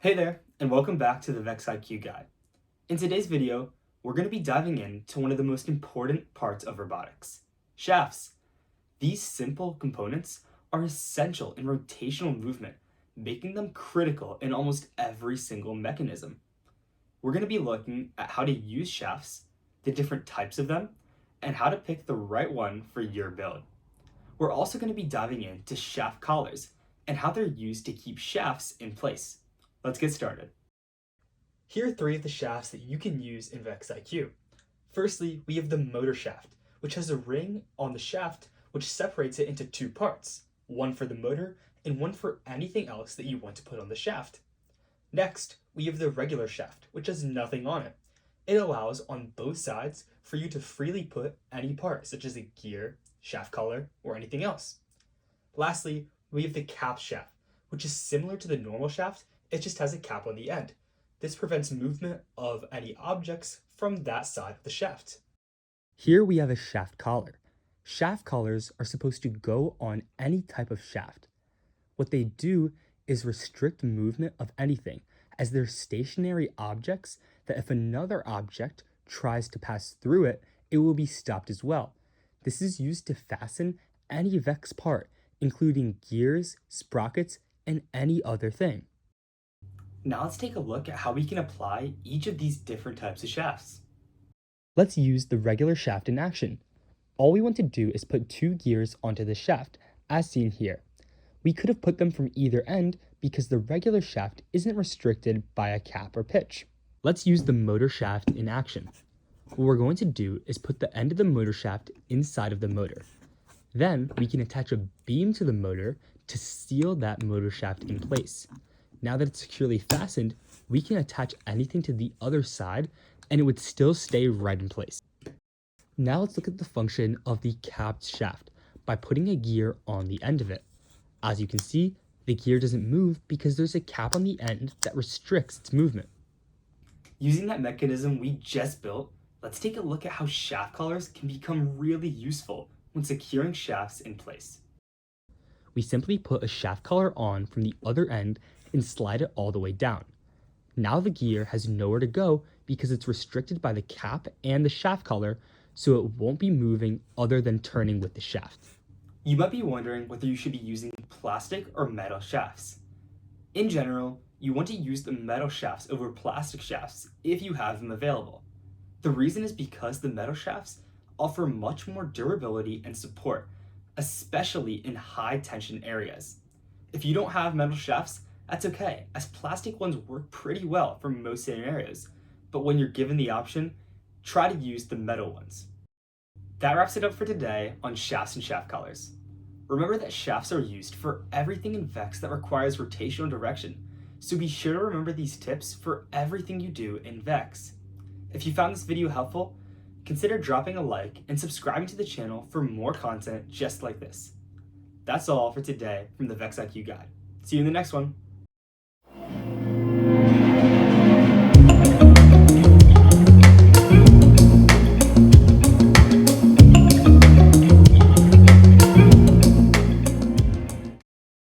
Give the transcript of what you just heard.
Hey there, and welcome back to the VEX IQ Guide. In today's video, we're going to be diving into one of the most important parts of robotics, shafts. These simple components are essential in rotational movement, making them critical in almost every single mechanism. We're going to be looking at how to use shafts, the different types of them, and how to pick the right one for your build. We're also going to be diving into shaft collars and how they're used to keep shafts in place. Let's get started. Here are three of the shafts that you can use in VEX IQ. Firstly, we have the motor shaft, which has a ring on the shaft which separates it into two parts, one for the motor and one for anything else that you want to put on the shaft. Next, we have the regular shaft, which has nothing on it. It allows on both sides for you to freely put any part, such as a gear, shaft collar, or anything else. Lastly, we have the cap shaft, which is similar to the normal shaft, it just has a cap on the end. This prevents movement of any objects from that side of the shaft. Here we have a shaft collar. Shaft collars are supposed to go on any type of shaft. What they do is restrict movement of anything, as they're stationary objects that if another object tries to pass through it, it will be stopped as well. This is used to fasten any VEX part, including gears, sprockets, and any other thing. Now let's take a look at how we can apply each of these different types of shafts. Let's use the regular shaft in action. All we want to do is put two gears onto the shaft, as seen here. We could have put them from either end because the regular shaft isn't restricted by a cap or pitch. Let's use the motor shaft in action. What we're going to do is put the end of the motor shaft inside of the motor. Then we can attach a beam to the motor to seal that motor shaft in place. Now that it's securely fastened, we can attach anything to the other side and it would still stay right in place. Now let's look at the function of the capped shaft by putting a gear on the end of it. As you can see, the gear doesn't move because there's a cap on the end that restricts its movement. Using that mechanism we just built, let's take a look at how shaft collars can become really useful when securing shafts in place. We simply put a shaft collar on from the other end and slide it all the way down. Now the gear has nowhere to go because it's restricted by the cap and the shaft collar, so it won't be moving other than turning with the shaft. You might be wondering whether you should be using plastic or metal shafts. In general, you want to use the metal shafts over plastic shafts if you have them available. The reason is because the metal shafts offer much more durability and support, especially in high tension areas. If you don't have metal shafts, that's okay, as plastic ones work pretty well for most scenarios, but when you're given the option, try to use the metal ones. That wraps it up for today on shafts and shaft collars. Remember that shafts are used for everything in VEX that requires rotational direction, so be sure to remember these tips for everything you do in VEX. If you found this video helpful, consider dropping a like and subscribing to the channel for more content just like this. That's all for today from the VEX IQ Guide. See you in the next one.